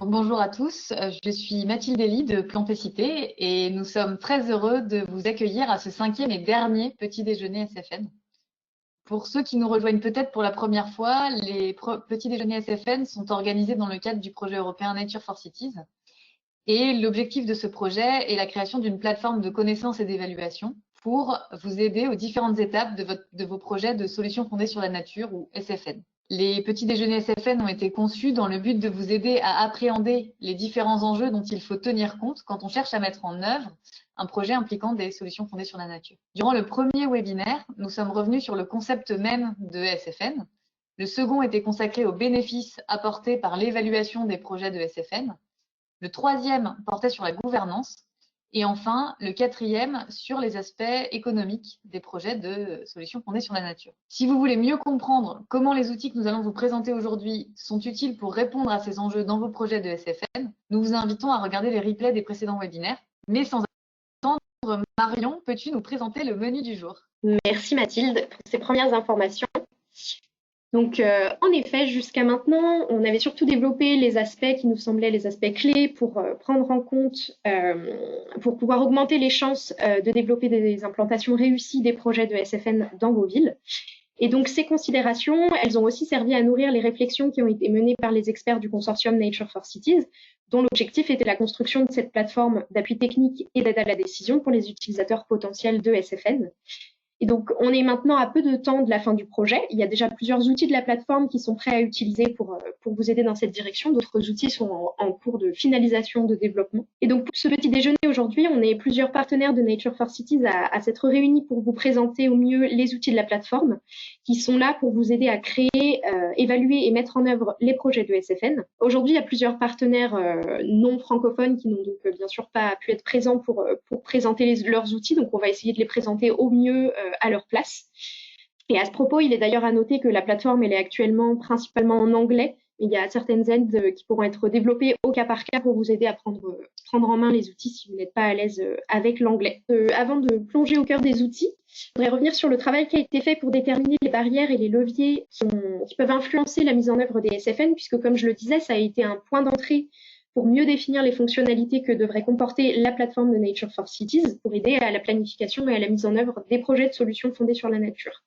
Bonjour à tous, je suis Mathilde Elie de Plantécité et nous sommes très heureux de vous accueillir à ce 5e et dernier petit déjeuner SFN. Pour ceux qui nous rejoignent peut-être pour la première fois, les petits déjeuners SFN sont organisés dans le cadre du projet européen Nature for Cities. Et l'objectif de ce projet est la création d'une plateforme de connaissances et d'évaluation pour vous aider aux différentes étapes de vos projets de solutions fondées sur la nature ou SFN. Les petits déjeuners SFN ont été conçus dans le but de vous aider à appréhender les différents enjeux dont il faut tenir compte quand on cherche à mettre en œuvre un projet impliquant des solutions fondées sur la nature. Durant le premier webinaire, nous sommes revenus sur le concept même de SFN. Le second était consacré aux bénéfices apportés par l'évaluation des projets de SFN. Le troisième portait sur la gouvernance. Et enfin, le quatrième sur les aspects économiques des projets de solutions fondées sur la nature. Si vous voulez mieux comprendre comment les outils que nous allons vous présenter aujourd'hui sont utiles pour répondre à ces enjeux dans vos projets de SFN, nous vous invitons à regarder les replays des précédents webinaires. Mais sans attendre, Marion, peux-tu nous présenter le menu du jour? Merci Mathilde pour ces premières informations. Donc, en effet, jusqu'à maintenant, on avait surtout développé les aspects qui nous semblaient les aspects clés pour prendre en compte, pour pouvoir augmenter les chances de développer des implantations réussies des projets de SFN dans vos villes. Et donc, ces considérations, elles ont aussi servi à nourrir les réflexions qui ont été menées par les experts du consortium Nature for Cities, dont l'objectif était la construction de cette plateforme d'appui technique et d'aide à la décision pour les utilisateurs potentiels de SFN. Et donc, on est maintenant à peu de temps de la fin du projet. Il y a déjà plusieurs outils de la plateforme qui sont prêts à utiliser pour vous aider dans cette direction. D'autres outils sont en cours de finalisation, de développement. Et donc, pour ce petit déjeuner aujourd'hui, on est plusieurs partenaires de Nature for Cities à s'être réunis pour vous présenter au mieux les outils de la plateforme qui sont là pour vous aider à créer, évaluer et mettre en œuvre les projets de SFN. Aujourd'hui, il y a plusieurs partenaires non francophones qui n'ont donc bien sûr pas pu être présents pour présenter leurs outils. Donc, on va essayer de les présenter au mieux à leur place. Et à ce propos, il est d'ailleurs à noter que la plateforme elle est actuellement principalement en anglais. Il y a certaines aides qui pourront être développées au cas par cas pour vous aider à prendre en main les outils si vous n'êtes pas à l'aise avec l'anglais. Avant de plonger au cœur des outils, je voudrais revenir sur le travail qui a été fait pour déterminer les barrières et les leviers qui peuvent influencer la mise en œuvre des SFN, puisque comme je le disais, ça a été un point d'entrée pour mieux définir les fonctionnalités que devrait comporter la plateforme de Nature for Cities pour aider à la planification et à la mise en œuvre des projets de solutions fondées sur la nature.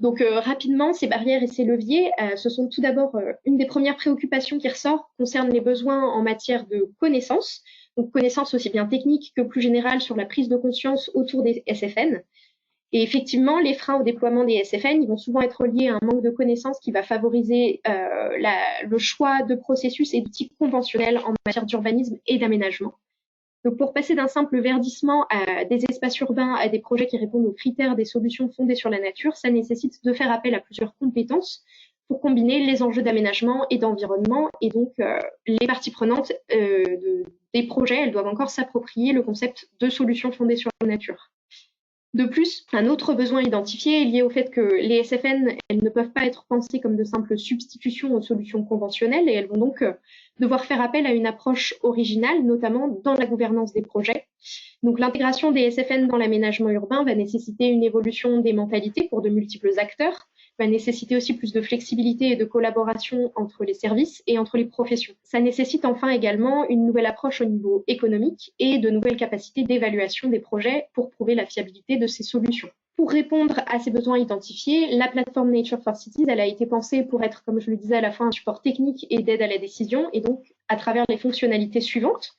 Donc rapidement, ces barrières et ces leviers, ce sont tout d'abord une des premières préoccupations qui ressort concerne les besoins en matière de connaissances, donc connaissances aussi bien techniques que plus générales sur la prise de conscience autour des SFN. Et effectivement, les freins au déploiement des SFN, ils vont souvent être liés à un manque de connaissances qui va favoriser le choix de processus et d'outils conventionnels en matière d'urbanisme et d'aménagement. Donc, pour passer d'un simple verdissement à des espaces urbains à des projets qui répondent aux critères des solutions fondées sur la nature, ça nécessite de faire appel à plusieurs compétences pour combiner les enjeux d'aménagement et d'environnement. Et donc, les parties prenantes des projets, elles doivent encore s'approprier le concept de solutions fondées sur la nature. De plus, un autre besoin identifié est lié au fait que les SFN, elles ne peuvent pas être pensées comme de simples substitutions aux solutions conventionnelles et elles vont donc devoir faire appel à une approche originale, notamment dans la gouvernance des projets. Donc l'intégration des SFN dans l'aménagement urbain va nécessiter une évolution des mentalités pour de multiples acteurs, va nécessiter aussi plus de flexibilité et de collaboration entre les services et entre les professions. Ça nécessite enfin également une nouvelle approche au niveau économique et de nouvelles capacités d'évaluation des projets pour prouver la fiabilité de ces solutions. Pour répondre à ces besoins identifiés, la plateforme Nature for Cities, elle a été pensée pour être, comme je le disais à la fin, un support technique et d'aide à la décision, et donc à travers les fonctionnalités suivantes.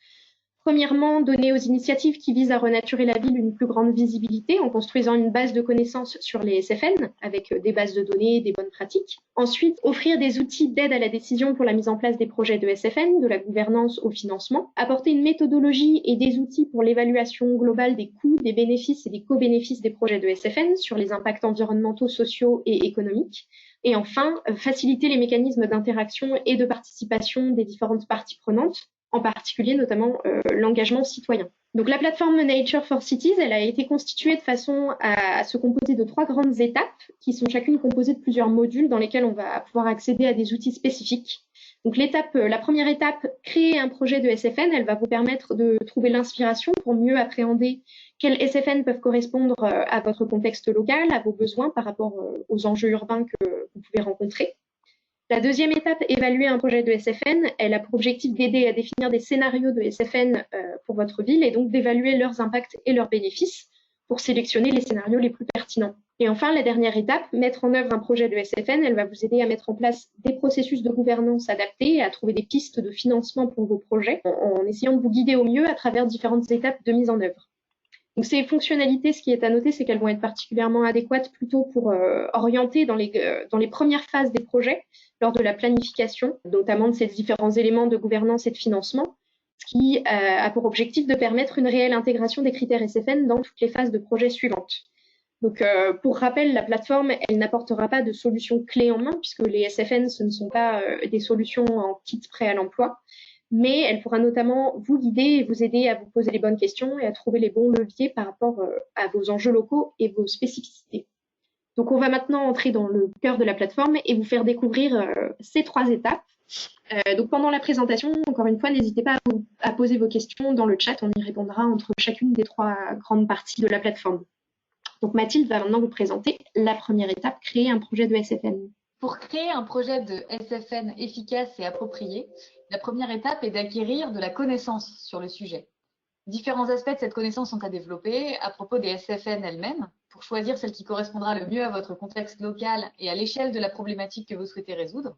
Premièrement, donner aux initiatives qui visent à renaturer la ville une plus grande visibilité en construisant une base de connaissances sur les SFN avec des bases de données, des bonnes pratiques. Ensuite, offrir des outils d'aide à la décision pour la mise en place des projets de SFN, de la gouvernance au financement. Apporter une méthodologie et des outils pour l'évaluation globale des coûts, des bénéfices et des co-bénéfices des projets de SFN sur les impacts environnementaux, sociaux et économiques. Et enfin, faciliter les mécanismes d'interaction et de participation des différentes parties prenantes, en particulier notamment l'engagement citoyen. Donc la plateforme Nature for Cities, elle a été constituée de façon à se composer de 3 grandes étapes qui sont chacune composées de plusieurs modules dans lesquels on va pouvoir accéder à des outils spécifiques. Donc la première étape, créer un projet de SFN, elle va vous permettre de trouver l'inspiration pour mieux appréhender quels SFN peuvent correspondre à votre contexte local, à vos besoins par rapport aux enjeux urbains que vous pouvez rencontrer. La deuxième étape, évaluer un projet de SFN, elle a pour objectif d'aider à définir des scénarios de SFN pour votre ville et donc d'évaluer leurs impacts et leurs bénéfices pour sélectionner les scénarios les plus pertinents. Et enfin, la dernière étape, mettre en œuvre un projet de SFN, elle va vous aider à mettre en place des processus de gouvernance adaptés et à trouver des pistes de financement pour vos projets en essayant de vous guider au mieux à travers différentes étapes de mise en œuvre. Donc ces fonctionnalités, ce qui est à noter, c'est qu'elles vont être particulièrement adéquates plutôt pour orienter dans les premières phases des projets, lors de la planification, notamment de ces différents éléments de gouvernance et de financement, ce qui a pour objectif de permettre une réelle intégration des critères SFN dans toutes les phases de projet suivantes. Donc, pour rappel, la plateforme, elle n'apportera pas de solution clé en main, puisque les SFN, ce ne sont pas des solutions en kit prêt à l'emploi, mais elle pourra notamment vous guider et vous aider à vous poser les bonnes questions et à trouver les bons leviers par rapport à vos enjeux locaux et vos spécificités. Donc, on va maintenant entrer dans le cœur de la plateforme et vous faire découvrir ces 3 étapes. Donc, pendant la présentation, encore une fois, n'hésitez pas à poser vos questions dans le chat. On y répondra entre chacune des 3 grandes parties de la plateforme. Donc, Mathilde va maintenant vous présenter la première étape, créer un projet de SFN. Pour créer un projet de SFN efficace et approprié, la première étape est d'acquérir de la connaissance sur le sujet. Différents aspects de cette connaissance sont à développer à propos des SFN elles-mêmes, pour choisir celle qui correspondra le mieux à votre contexte local et à l'échelle de la problématique que vous souhaitez résoudre,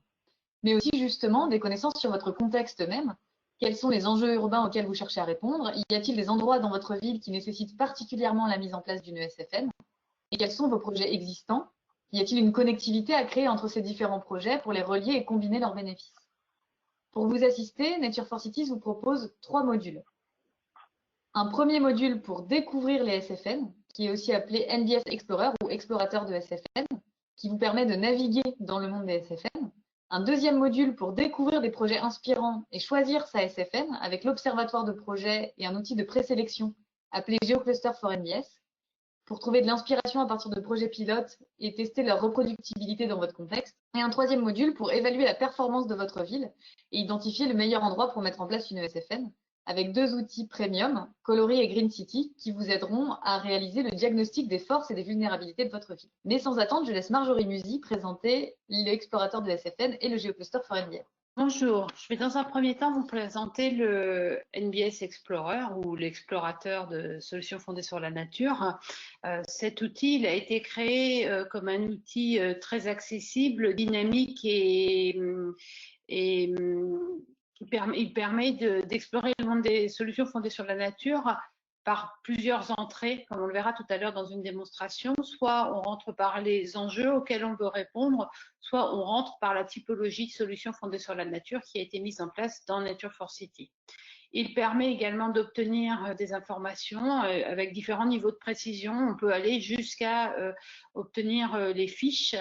mais aussi justement des connaissances sur votre contexte même. Quels sont les enjeux urbains auxquels vous cherchez à répondre? Y a-t-il des endroits dans votre ville qui nécessitent particulièrement la mise en place d'une SFN? Et quels sont vos projets existants? Y a-t-il une connectivité à créer entre ces différents projets pour les relier et combiner leurs bénéfices? Pour vous assister, Nature for Cities vous propose 3 modules. Un premier module pour découvrir les SFN, qui est aussi appelé NBS Explorer ou Explorateur de SFN, qui vous permet de naviguer dans le monde des SFN. Un deuxième module pour découvrir des projets inspirants et choisir sa SFN avec l'observatoire de projet et un outil de présélection appelé GeoCluster for NBS, pour trouver de l'inspiration à partir de projets pilotes et tester leur reproductibilité dans votre contexte. Et un troisième module pour évaluer la performance de votre ville et identifier le meilleur endroit pour mettre en place une SFN, avec 2 outils premium, Colory et Green City, qui vous aideront à réaliser le diagnostic des forces et des vulnérabilités de votre ville. Mais sans attendre, je laisse Marjorie Musi présenter l'explorateur de SFN et le GeoCluster for NBS. Bonjour, je vais dans un premier temps vous présenter le NBS Explorer ou l'explorateur de solutions fondées sur la nature. Cet outil il a été créé comme un outil très accessible, dynamique et il permet d'explorer le monde des solutions fondées sur la nature par plusieurs entrées, comme on le verra tout à l'heure dans une démonstration. Soit on rentre par les enjeux auxquels on veut répondre, soit on rentre par la typologie de solutions fondées sur la nature qui a été mise en place dans Nature for City. Il permet également d'obtenir des informations avec différents niveaux de précision. On peut aller jusqu'à obtenir les fiches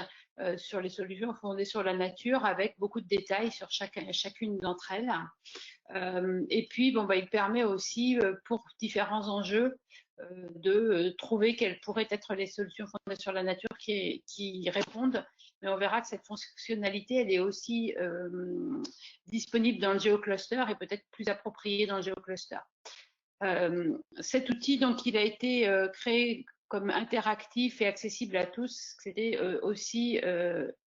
sur les solutions fondées sur la nature avec beaucoup de détails sur chacune d'entre elles. Et puis, il permet aussi, pour différents enjeux, de trouver quelles pourraient être les solutions fondées sur la nature qui répondent. Mais on verra que cette fonctionnalité, elle est aussi disponible dans le GeoCluster et peut-être plus appropriée dans le GeoCluster. Cet outil, donc, il a été créé comme interactif et accessible à tous. C'était aussi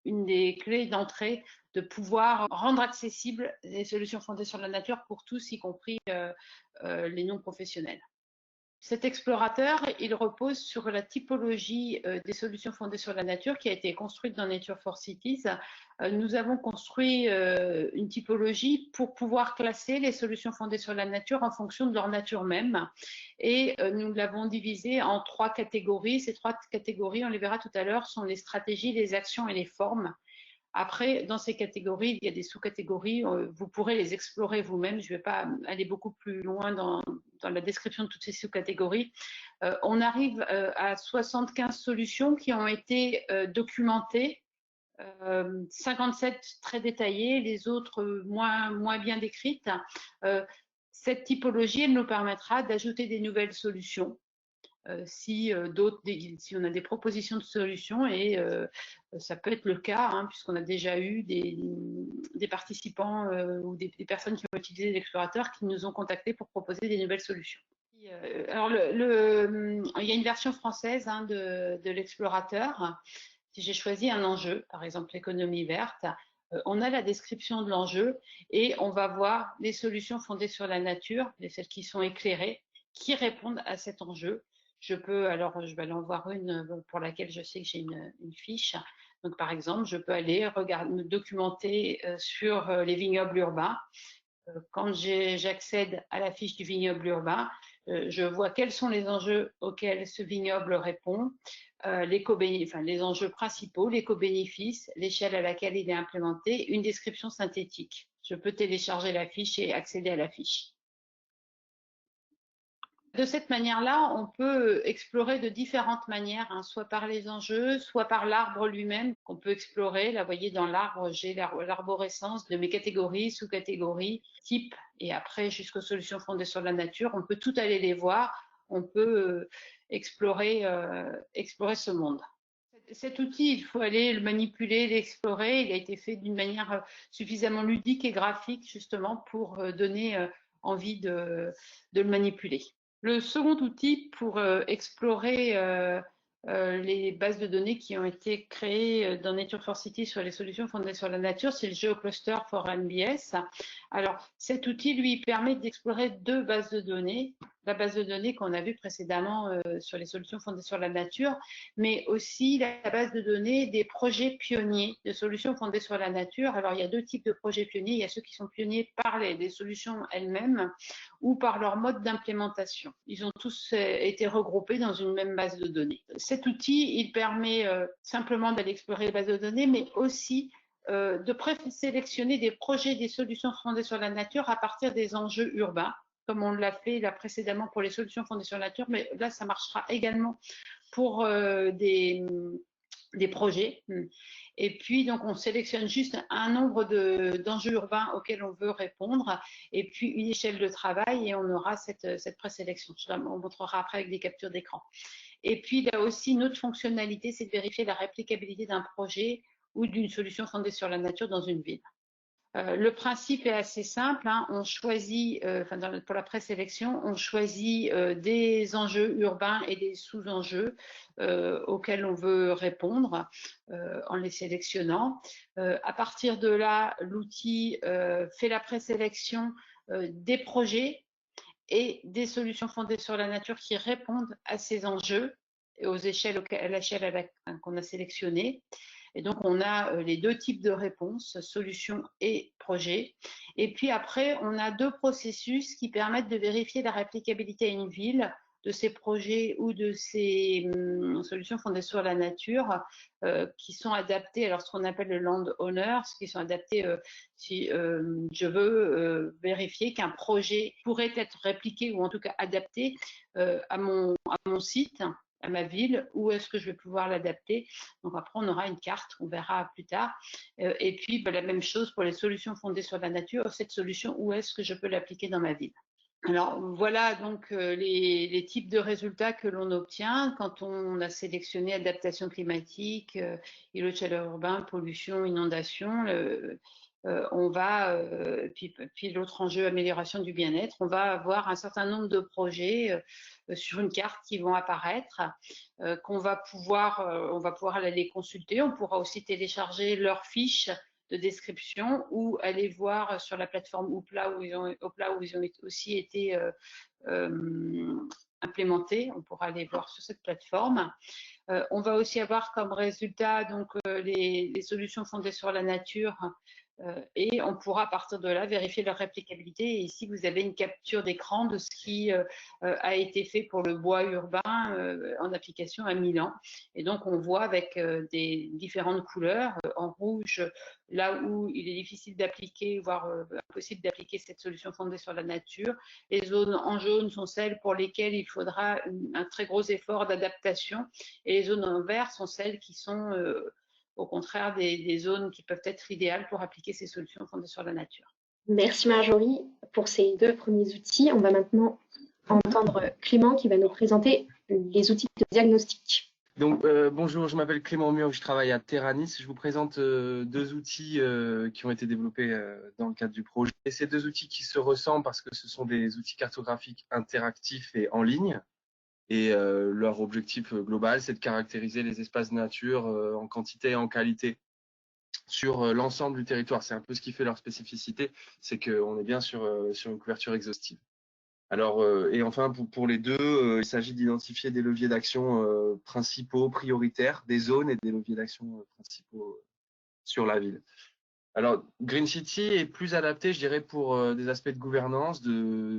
une des clés d'entrée de pouvoir rendre accessibles les solutions fondées sur la nature pour tous, y compris les non-professionnels. Cet explorateur, il repose sur la typologie des solutions fondées sur la nature qui a été construite dans Nature for Cities. Nous avons construit une typologie pour pouvoir classer les solutions fondées sur la nature en fonction de leur nature même. Et nous l'avons divisée en 3 catégories. Ces 3 catégories, on les verra tout à l'heure, sont les stratégies, les actions et les formes. Après, dans ces catégories, il y a des sous-catégories. Vous pourrez les explorer vous-même. Je ne vais pas aller beaucoup plus loin dans la description de toutes ces sous-catégories. On arrive à 75 solutions qui ont été documentées, 57 très détaillées, les autres moins bien décrites. Cette typologie, elle nous permettra d'ajouter des nouvelles solutions. Si on a des propositions de solutions, et ça peut être le cas, puisqu'on a déjà eu des participants ou des personnes qui ont utilisé l'explorateur qui nous ont contactés pour proposer des nouvelles solutions. Alors, il y a une version française de l'explorateur. Si j'ai choisi un enjeu, par exemple l'économie verte, on a la description de l'enjeu et on va voir les solutions fondées sur la nature, celles qui sont éclairées, qui répondent à cet enjeu. Je vais aller en voir une pour laquelle je sais que j'ai une fiche. Donc, par exemple, je peux aller me documenter sur les vignobles urbains. Quand j'accède à la fiche du vignoble urbain, je vois quels sont les enjeux auxquels ce vignoble répond, les enjeux principaux, l'éco-bénéfice, l'échelle à laquelle il est implémenté, une description synthétique. Je peux télécharger la fiche et accéder à la fiche. De cette manière-là, on peut explorer de différentes manières, hein, soit par les enjeux, soit par l'arbre lui-même qu'on peut explorer. Là, vous voyez, dans l'arbre, j'ai l'arborescence de mes catégories, sous-catégories, types, et après jusqu'aux solutions fondées sur la nature. On peut tout aller les voir. On peut explorer ce monde. Cet outil, il faut aller le manipuler, l'explorer. Il a été fait d'une manière suffisamment ludique et graphique, justement, pour donner envie de le manipuler. Le second outil pour explorer les bases de données qui ont été créées dans Nature for Cities sur les solutions fondées sur la nature, c'est le GeoCluster for NBS. Alors, cet outil, lui, permet d'explorer deux bases de données. La base de données qu'on a vue précédemment sur les solutions fondées sur la nature, mais aussi la base de données des projets pionniers de solutions fondées sur la nature. Alors, il y a deux types de projets pionniers. Il y a ceux qui sont pionniers par les solutions elles-mêmes ou par leur mode d'implémentation. Ils ont tous été regroupés dans une même base de données. Cet outil, il permet simplement d'aller explorer les bases de données, mais aussi de présélectionner des projets, des solutions fondées sur la nature à partir des enjeux urbains, comme on l'a fait là précédemment pour les solutions fondées sur la nature, mais là, ça marchera également pour des projets. Et puis, donc, on sélectionne juste un nombre d'enjeux urbains auxquels on veut répondre, et puis une échelle de travail, et on aura cette présélection. On montrera après avec des captures d'écran. Et puis, là aussi, une autre fonctionnalité, c'est de vérifier la réplicabilité d'un projet ou d'une solution fondée sur la nature dans une ville. Le principe est assez simple, hein. On choisit, pour la présélection, on choisit des enjeux urbains et des sous-enjeux auxquels on veut répondre en les sélectionnant. À partir de là, l'outil fait la présélection des projets et des solutions fondées sur la nature qui répondent à ces enjeux et à l'échelle qu'on a sélectionnée. Et donc, on a les deux types de réponses, solutions et projets. Et puis après, on a deux processus qui permettent de vérifier la réplicabilité à une ville de ces projets ou de ces solutions fondées sur la nature qui sont adaptées, alors ce qu'on appelle le landowner, qui sont adaptés si je veux vérifier qu'un projet pourrait être répliqué ou en tout cas adapté à mon site, à ma ville, où est-ce que je vais pouvoir l'adapter. Donc après, on aura une carte, on verra plus tard. Et puis, la même chose pour les solutions fondées sur la nature. Cette solution, où est-ce que je peux l'appliquer dans ma ville? Alors voilà donc les types de résultats que l'on obtient quand on a sélectionné adaptation climatique, îlot de chaleur urbain, pollution, inondation. On va, puis l'autre enjeu, amélioration du bien-être, on va avoir un certain nombre de projets sur une carte qui vont apparaître, on va pouvoir aller les consulter. On pourra aussi télécharger leurs fiches de description ou aller voir sur la plateforme Hoopla où ils ont aussi été implémentés. On pourra aller voir sur cette plateforme. On va aussi avoir comme résultat donc les solutions fondées sur la nature et on pourra à partir de là vérifier leur réplicabilité. Et ici, vous avez une capture d'écran de ce qui a été fait pour le bois urbain en application à Milan. Et donc, on voit avec des différentes couleurs. En rouge, là où il est difficile d'appliquer, voire impossible d'appliquer cette solution fondée sur la nature. Les zones en jaune sont celles pour lesquelles il faudra un très gros effort d'adaptation. Et les zones en vert sont celles qui sont au contraire des zones qui peuvent être idéales pour appliquer ces solutions fondées sur la nature. Merci Marjorie pour ces deux premiers outils. On va maintenant entendre Clément qui va nous présenter les outils de diagnostic. Donc bonjour, je m'appelle Clément Mur, je travaille à Terranis. Je vous présente deux outils qui ont été développés dans le cadre du projet. Et ces deux outils qui se ressemblent parce que ce sont des outils cartographiques interactifs et en ligne. Et leur objectif global, c'est de caractériser les espaces nature en quantité et en qualité. sur l'ensemble du territoire. C'est un peu ce qui fait leur spécificité, c'est qu'on est bien sur une couverture exhaustive. Alors, et enfin, pour les deux, il s'agit d'identifier des leviers d'action principaux, prioritaires, des zones et des leviers d'action principaux sur la ville. Alors, Green City est plus adapté, je dirais, pour des aspects de gouvernance, de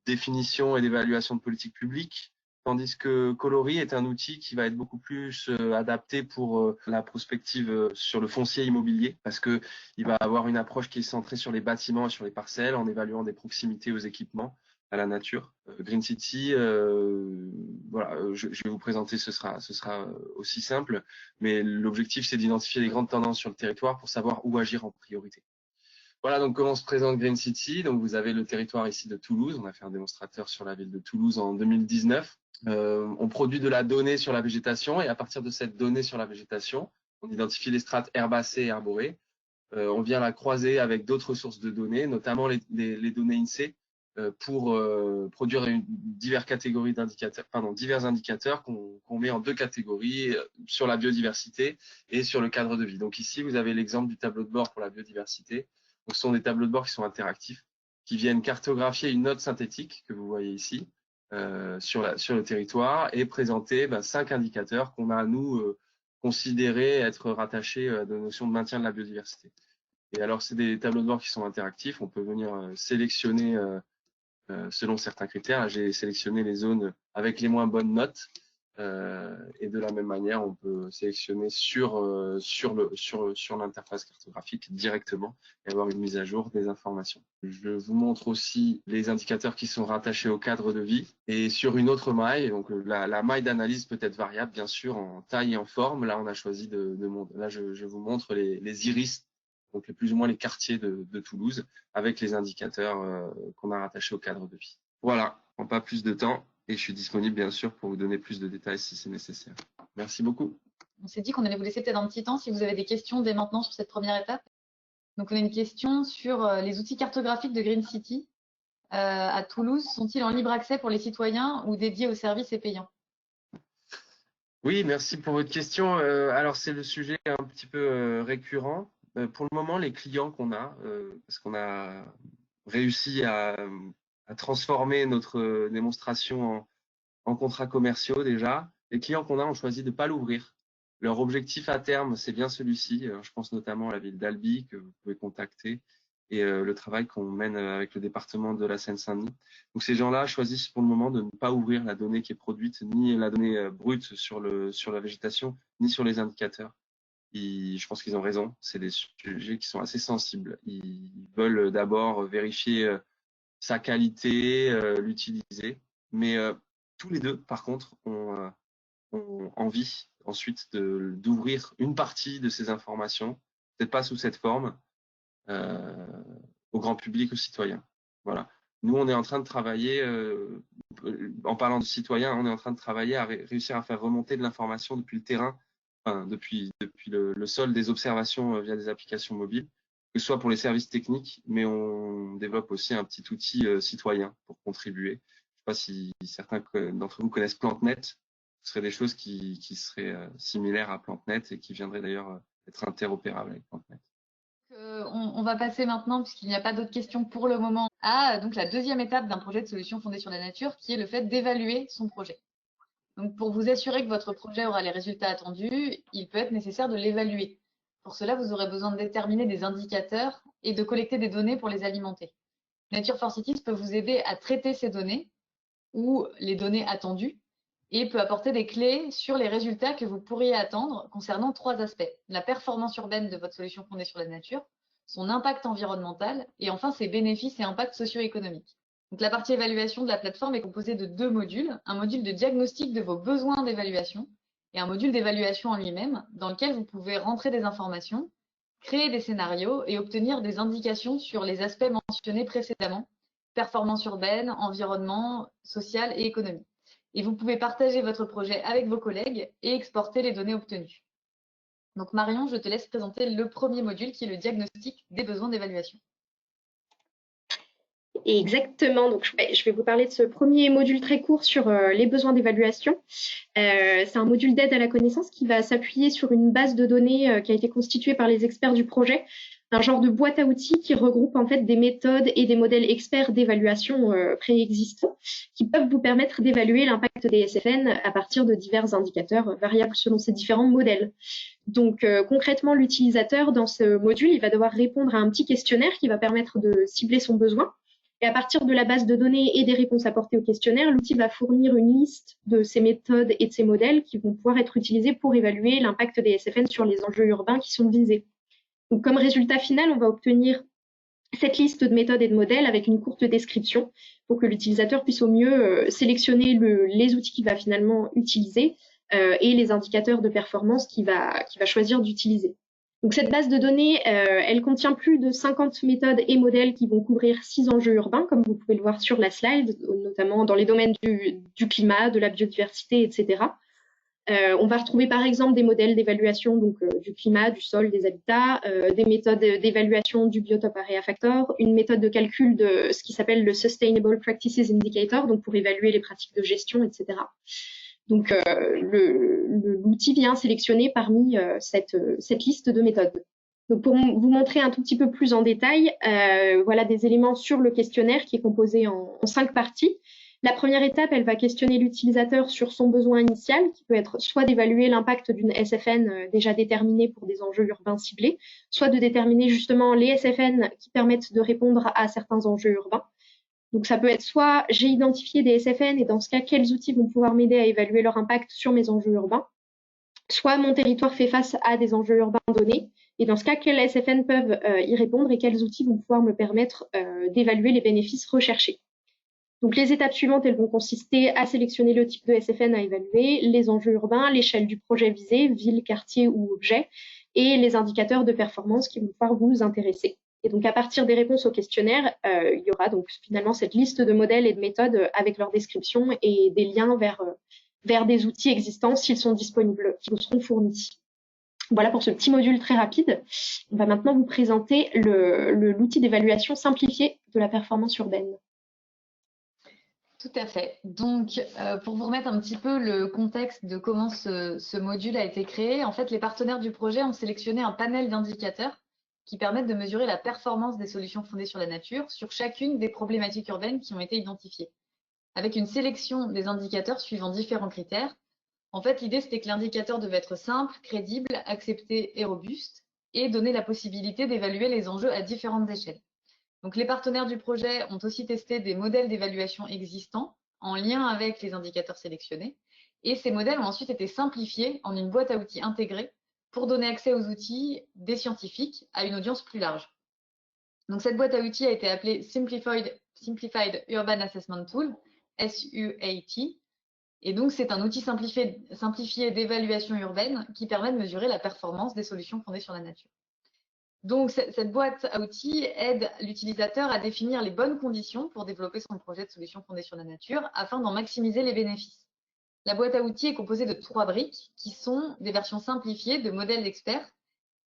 définition et d'évaluation de politique publique, tandis que Coloris est un outil qui va être beaucoup plus adapté pour la prospective sur le foncier immobilier, parce que il va avoir une approche qui est centrée sur les bâtiments et sur les parcelles, en évaluant des proximités aux équipements, à la nature. Green City, voilà, je vais vous présenter, ce sera aussi simple, mais l'objectif c'est d'identifier les grandes tendances sur le territoire pour savoir où agir en priorité. Voilà donc comment se présente Green City. Donc vous avez le territoire ici de Toulouse. On a fait un démonstrateur sur la ville de Toulouse en 2019. On produit de la donnée sur la végétation et à partir de cette donnée sur la végétation, on identifie les strates herbacées et arborées. On vient la croiser avec d'autres sources de données, notamment les données INSEE, pour produire divers indicateurs qu'on met en deux catégories sur la biodiversité et sur le cadre de vie. Donc ici, vous avez l'exemple du tableau de bord pour la biodiversité. Donc, ce sont des tableaux de bord qui sont interactifs, qui viennent cartographier une note synthétique que vous voyez ici sur le territoire et présenter 5 indicateurs qu'on a, nous, considérés être rattachés à la notion de maintien de la biodiversité. Et alors, c'est des tableaux de bord qui sont interactifs. On peut venir sélectionner selon certains critères. Là, j'ai sélectionné les zones avec les moins bonnes notes. Et de la même manière, on peut sélectionner sur l'interface cartographique directement et avoir une mise à jour des informations. Je vous montre aussi les indicateurs qui sont rattachés au cadre de vie et sur une autre maille. Donc la maille d'analyse peut être variable, bien sûr, en taille et en forme. Là, on a choisi là, je vous montre les iris, donc plus ou moins les quartiers de Toulouse, avec les indicateurs qu'on a rattachés au cadre de vie. Voilà, en pas plus de temps. Et je suis disponible, bien sûr, pour vous donner plus de détails si c'est nécessaire. Merci beaucoup. On s'est dit qu'on allait vous laisser peut-être un petit temps si vous avez des questions dès maintenant sur cette première étape. Donc, on a une question sur les outils cartographiques de Green City à Toulouse. Sont-ils en libre accès pour les citoyens ou dédiés aux services et payants? Oui, merci pour votre question. Alors, c'est le sujet un petit peu récurrent. Pour le moment, les clients qu'on a, parce qu'on a réussi à transformer notre démonstration en contrats commerciaux déjà, les clients qu'on a ont choisi de ne pas l'ouvrir. Leur objectif à terme, c'est bien celui-ci. Je pense notamment à la ville d'Albi que vous pouvez contacter et le travail qu'on mène avec le département de la Seine-Saint-Denis. Donc ces gens-là choisissent pour le moment de ne pas ouvrir la donnée qui est produite, ni la donnée brute sur la végétation, ni sur les indicateurs. Je pense qu'ils ont raison. C'est des sujets qui sont assez sensibles. Ils veulent d'abord vérifier sa qualité, l'utiliser. Mais tous les deux, par contre, ont envie ensuite d'ouvrir une partie de ces informations, peut-être pas sous cette forme, au grand public, aux citoyens. Voilà. Nous, on est en train de travailler, en parlant de citoyens, on est en train de travailler à réussir à faire remonter de l'information depuis le terrain, enfin, depuis le sol des observations via des applications mobiles, que ce soit pour les services techniques, mais on développe aussi un petit outil citoyen pour contribuer. Je ne sais pas si certains d'entre vous connaissent PlanteNet. Ce seraient des choses qui seraient similaires à PlanteNet et qui viendraient d'ailleurs être interopérables avec PlanteNet. On va passer maintenant, puisqu'il n'y a pas d'autres questions pour le moment, à donc la deuxième étape d'un projet de solution fondé sur la nature, qui est le fait d'évaluer son projet. Donc, pour vous assurer que votre projet aura les résultats attendus, il peut être nécessaire de l'évaluer. Pour cela, vous aurez besoin de déterminer des indicateurs et de collecter des données pour les alimenter. Nature for Cities peut vous aider à traiter ces données ou les données attendues et peut apporter des clés sur les résultats que vous pourriez attendre concernant 3 aspects. La performance urbaine de votre solution fondée sur la nature, son impact environnemental et enfin ses bénéfices et impacts socio-économiques. Donc, la partie évaluation de la plateforme est composée de 2 modules, un module de diagnostic de vos besoins d'évaluation et un module d'évaluation en lui-même dans lequel vous pouvez rentrer des informations, créer des scénarios et obtenir des indications sur les aspects mentionnés précédemment, performance urbaine, environnement, social et économie. Et vous pouvez partager votre projet avec vos collègues et exporter les données obtenues. Donc Marion, je te laisse présenter le premier module qui est le diagnostic des besoins d'évaluation. Et exactement, donc je vais vous parler de ce premier module très court sur les besoins d'évaluation. C'est un module d'aide à la connaissance qui va s'appuyer sur une base de données qui a été constituée par les experts du projet, un genre de boîte à outils qui regroupe en fait des méthodes et des modèles experts d'évaluation préexistants qui peuvent vous permettre d'évaluer l'impact des SFN à partir de divers indicateurs variables selon ces différents modèles. Donc concrètement, l'utilisateur dans ce module, il va devoir répondre à un petit questionnaire qui va permettre de cibler son besoin. Et à partir de la base de données et des réponses apportées au questionnaire, l'outil va fournir une liste de ces méthodes et de ces modèles qui vont pouvoir être utilisés pour évaluer l'impact des SFN sur les enjeux urbains qui sont visés. Donc, comme résultat final, on va obtenir cette liste de méthodes et de modèles avec une courte description pour que l'utilisateur puisse au mieux sélectionner les outils qu'il va finalement utiliser et les indicateurs de performance qu'il va choisir d'utiliser. Donc cette base de données, elle contient plus de 50 méthodes et modèles qui vont couvrir 6 enjeux urbains, comme vous pouvez le voir sur la slide, notamment dans les domaines du climat, de la biodiversité, etc. On va retrouver par exemple des modèles d'évaluation donc du climat, du sol, des habitats, des méthodes d'évaluation du biotope area factor, une méthode de calcul de ce qui s'appelle le Sustainable Practices Indicator, donc pour évaluer les pratiques de gestion, etc. Donc l'outil vient sélectionner parmi cette liste de méthodes. Donc pour vous montrer un tout petit peu plus en détail, voilà des éléments sur le questionnaire qui est composé en 5 parties. La première étape, elle va questionner l'utilisateur sur son besoin initial, qui peut être soit d'évaluer l'impact d'une SFN déjà déterminée pour des enjeux urbains ciblés, soit de déterminer justement les SFN qui permettent de répondre à certains enjeux urbains. Donc ça peut être soit j'ai identifié des SFN et dans ce cas, quels outils vont pouvoir m'aider à évaluer leur impact sur mes enjeux urbains, soit mon territoire fait face à des enjeux urbains donnés et dans ce cas, quels SFN peuvent y répondre et quels outils vont pouvoir me permettre d'évaluer les bénéfices recherchés. Donc les étapes suivantes, elles vont consister à sélectionner le type de SFN à évaluer, les enjeux urbains, l'échelle du projet visé, ville, quartier ou objet, et les indicateurs de performance qui vont pouvoir vous intéresser. Et donc à partir des réponses au questionnaire, il y aura donc finalement cette liste de modèles et de méthodes avec leur description et des liens vers des outils existants s'ils sont disponibles, qui vous seront fournis. Voilà pour ce petit module très rapide. On va maintenant vous présenter l'outil d'évaluation simplifié de la performance urbaine. Tout à fait. Donc, pour vous remettre un petit peu le contexte de comment ce module a été créé, en fait, les partenaires du projet ont sélectionné un panel d'indicateurs qui permettent de mesurer la performance des solutions fondées sur la nature sur chacune des problématiques urbaines qui ont été identifiées, avec une sélection des indicateurs suivant différents critères. En fait, l'idée, c'était que l'indicateur devait être simple, crédible, accepté et robuste, et donner la possibilité d'évaluer les enjeux à différentes échelles. Donc, les partenaires du projet ont aussi testé des modèles d'évaluation existants en lien avec les indicateurs sélectionnés. Et ces modèles ont ensuite été simplifiés en une boîte à outils intégrée pour donner accès aux outils des scientifiques à une audience plus large. Donc, cette boîte à outils a été appelée Simplified Urban Assessment Tool, SUAT. Et donc, c'est un outil simplifié d'évaluation urbaine qui permet de mesurer la performance des solutions fondées sur la nature. Donc, cette boîte à outils aide l'utilisateur à définir les bonnes conditions pour développer son projet de solution fondée sur la nature afin d'en maximiser les bénéfices. La boîte à outils est composée de 3 briques qui sont des versions simplifiées de modèles d'experts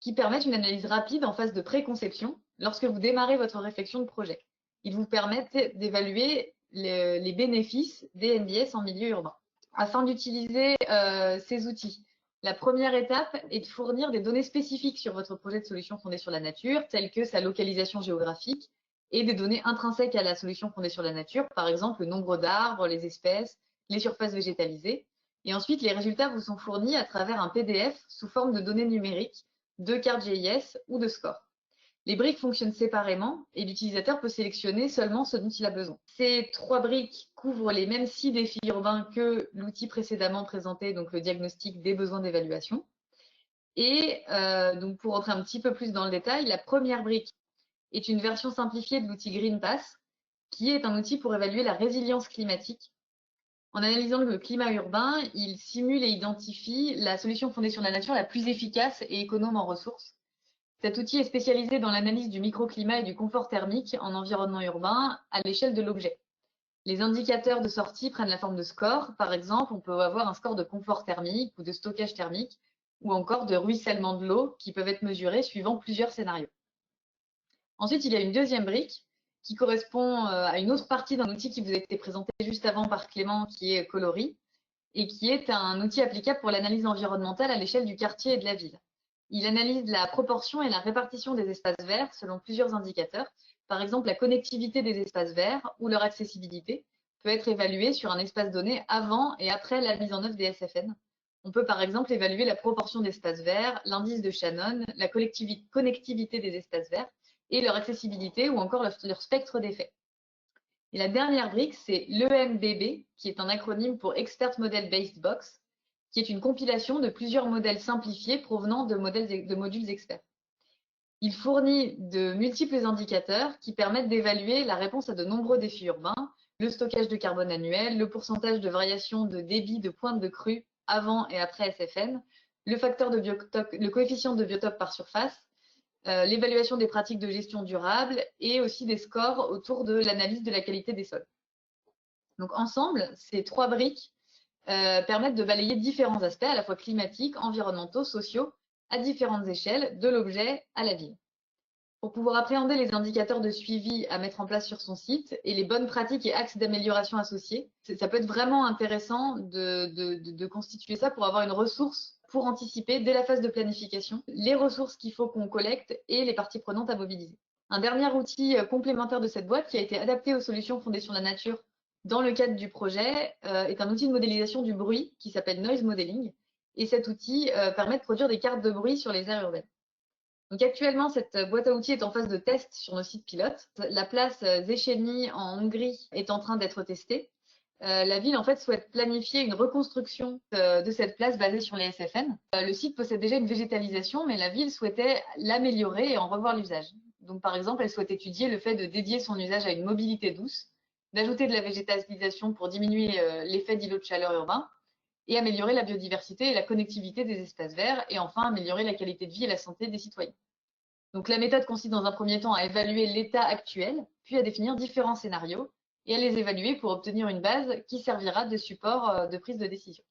qui permettent une analyse rapide en phase de préconception lorsque vous démarrez votre réflexion de projet. Ils vous permettent d'évaluer les bénéfices des NBS en milieu urbain. Afin d'utiliser ces outils, la première étape est de fournir des données spécifiques sur votre projet de solution fondée sur la nature, telles que sa localisation géographique, et des données intrinsèques à la solution fondée sur la nature, par exemple le nombre d'arbres, les espèces, les surfaces végétalisées. Et ensuite, les résultats vous sont fournis à travers un PDF sous forme de données numériques, de cartes GIS ou de scores. Les briques fonctionnent séparément et l'utilisateur peut sélectionner seulement ce dont il a besoin. Ces 3 briques couvrent les mêmes 6 défis urbains que l'outil précédemment présenté, donc le diagnostic des besoins d'évaluation. Et donc pour rentrer un petit peu plus dans le détail, la première brique est une version simplifiée de l'outil GreenPass, qui est un outil pour évaluer la résilience climatique. En analysant le climat urbain, il simule et identifie la solution fondée sur la nature la plus efficace et économe en ressources. Cet outil est spécialisé dans l'analyse du microclimat et du confort thermique en environnement urbain à l'échelle de l'objet. Les indicateurs de sortie prennent la forme de scores. Par exemple, on peut avoir un score de confort thermique ou de stockage thermique ou encore de ruissellement de l'eau qui peuvent être mesurés suivant plusieurs scénarios. Ensuite, il y a une deuxième brique qui correspond à une autre partie d'un outil qui vous a été présenté juste avant par Clément, qui est Coloris, et qui est un outil applicable pour l'analyse environnementale à l'échelle du quartier et de la ville. Il analyse la proportion et la répartition des espaces verts selon plusieurs indicateurs. Par exemple, la connectivité des espaces verts ou leur accessibilité peut être évaluée sur un espace donné avant et après la mise en œuvre des SFN. On peut par exemple évaluer la proportion d'espaces verts, l'indice de Shannon, la connectivité des espaces verts et leur accessibilité ou encore leur spectre d'effets. Et la dernière brique, c'est l'EMBB, qui est un acronyme pour Expert Model Based Box, qui est une compilation de plusieurs modèles simplifiés provenant de modules experts. Il fournit de multiples indicateurs qui permettent d'évaluer la réponse à de nombreux défis urbains, le stockage de carbone annuel, le pourcentage de variation de débit de pointe de crue avant et après SFN, le coefficient de biotope par surface, l'évaluation des pratiques de gestion durable et aussi des scores autour de l'analyse de la qualité des sols. Donc ensemble, ces 3 briques permettent de balayer différents aspects, à la fois climatiques, environnementaux, sociaux, à différentes échelles, de l'objet à la ville. Pour pouvoir appréhender les indicateurs de suivi à mettre en place sur son site et les bonnes pratiques et axes d'amélioration associés, ça peut être vraiment intéressant de constituer ça pour avoir une ressource pour anticiper dès la phase de planification les ressources qu'il faut qu'on collecte et les parties prenantes à mobiliser. Un dernier outil complémentaire de cette boîte qui a été adapté aux solutions fondées sur la nature dans le cadre du projet est un outil de modélisation du bruit qui s'appelle Noise Modeling. Et cet outil permet de produire des cartes de bruit sur les aires urbaines. Donc actuellement, cette boîte à outils est en phase de test sur nos sites pilotes. La place Széchenyi en Hongrie est en train d'être testée. La ville en fait souhaite planifier une reconstruction de cette place basée sur les SFN. Le site possède déjà une végétalisation, mais la ville souhaitait l'améliorer et en revoir l'usage. Donc par exemple, elle souhaite étudier le fait de dédier son usage à une mobilité douce, d'ajouter de la végétalisation pour diminuer l'effet d'îlot de chaleur urbain et améliorer la biodiversité et la connectivité des espaces verts et enfin améliorer la qualité de vie et la santé des citoyens. Donc la méthode consiste dans un premier temps à évaluer l'état actuel, puis à définir différents scénarios et à les évaluer pour obtenir une base qui servira de support de prise de décision.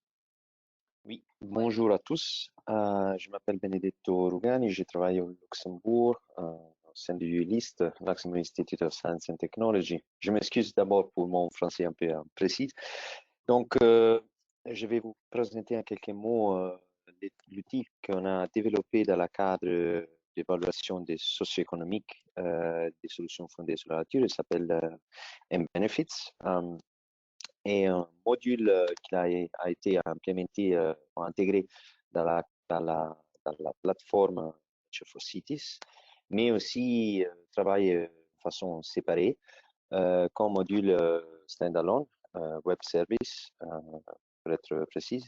Oui, bonjour à tous. Je m'appelle Benedetto Rugani, je travaille au Luxembourg, au sein du LIST, Luxembourg Institute of Science and Technology. Je m'excuse d'abord pour mon français un peu imprécis. Donc, je vais vous présenter en quelques mots l'outil qu'on a développé dans le cadre d'évaluation des socio-économiques des solutions fondées sur la nature. Il s'appelle M-Benefits. Et un module qui a été implémenté, intégré dans la plateforme Nature for Cities, mais aussi travaille de façon séparée comme module standalone, web service, pour être précise.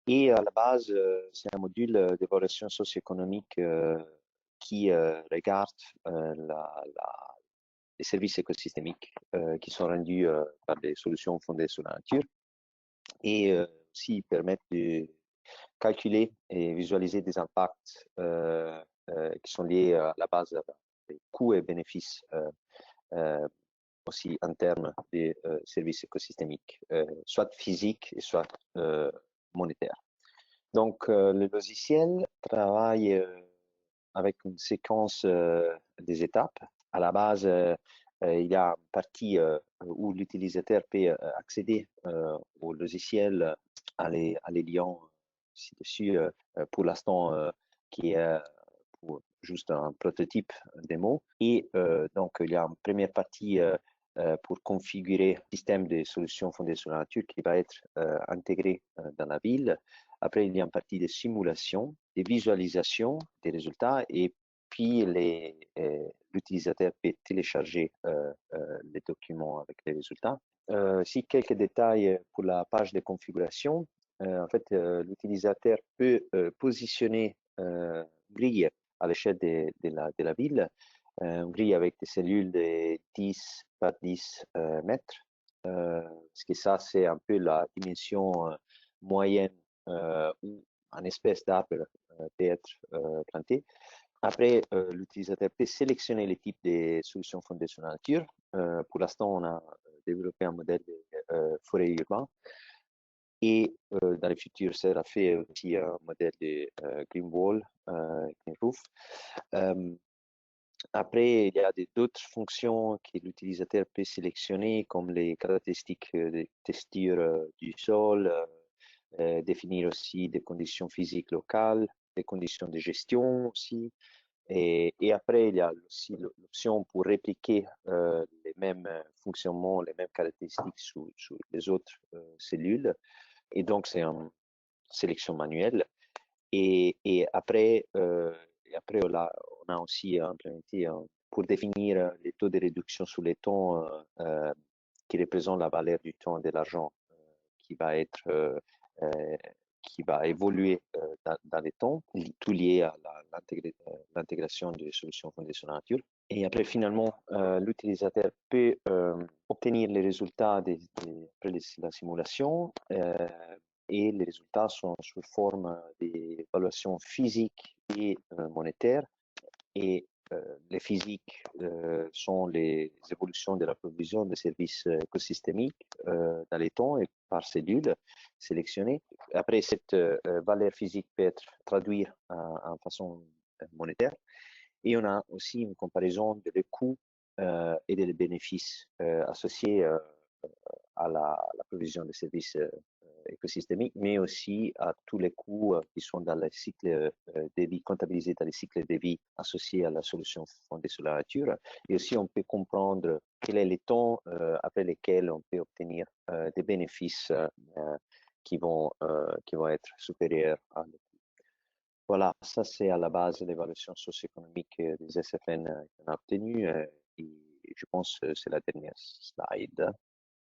Et à la base, c'est un module d'évaluation socio-économique qui regarde les services écosystémiques qui sont rendus par des solutions fondées sur la nature et aussi permettent de calculer et visualiser des impacts qui sont liés à la base des coûts et bénéfices aussi en termes des services écosystémiques, soit physiques et soit monétaires. Donc, le logiciel travaille avec une séquence des étapes. À la base, il y a une partie où l'utilisateur peut accéder au logiciel en les liant ci-dessus pour l'instant qui est pour juste un prototype démo. Et donc, il y a une première partie pour configurer le système de solutions fondées sur la nature qui va être intégré dans la ville. Après, il y a une partie de simulation, de visualisation des résultats et puis l'utilisateur peut télécharger les documents avec les résultats. Ici, quelques détails pour la page de configuration. En fait, l'utilisateur peut positionner une grille à l'échelle de la ville, une grille avec des cellules de 10 par 10 mètres. Parce que ça, c'est un peu la dimension moyenne où un espèce d'arbre peut être planté. Après, l'utilisateur peut sélectionner les types de solutions fondées sur la nature. Pour l'instant, on a développé un modèle de forêt urbaine. Et dans le futur, ça sera fait aussi un modèle de green wall, green roof. Après, il y a d'autres fonctions que l'utilisateur peut sélectionner, comme les caractéristiques de texture du sol, définir aussi des conditions physiques locales, des conditions de gestion aussi. Et après, il y a aussi l'option pour répliquer les mêmes fonctionnements, les mêmes caractéristiques sur les autres cellules. Et donc, c'est une sélection manuelle. Et après, on a aussi implémenté pour définir les taux de réduction sur les temps qui représentent la valeur du temps et de l'argent qui va être qui va évoluer dans les temps, tout lié à l'intégration des solutions fondées sur la nature. Et après, finalement, l'utilisateur peut obtenir les résultats après la simulation et les résultats sont sous forme d'évaluations physiques et monétaires. Et les physiques sont les évolutions de la provision de services écosystémiques dans les temps et par cellules sélectionnées. Après, cette valeur physique peut être traduite en façon monétaire. Et on a aussi une comparaison des coûts et des bénéfices associés à la provision de services écosystémiques, mais aussi à tous les coûts qui sont dans le cycle de vie, comptabilisés dans les cycles de vie associés à la solution fondée sur la nature. Et aussi, on peut comprendre quel est le temps après lesquels on peut obtenir des bénéfices qui vont être supérieurs à le coût. Voilà, ça c'est à la base de l'évaluation socio-économique des SFN qu'on a obtenue. Et je pense que c'est la dernière slide.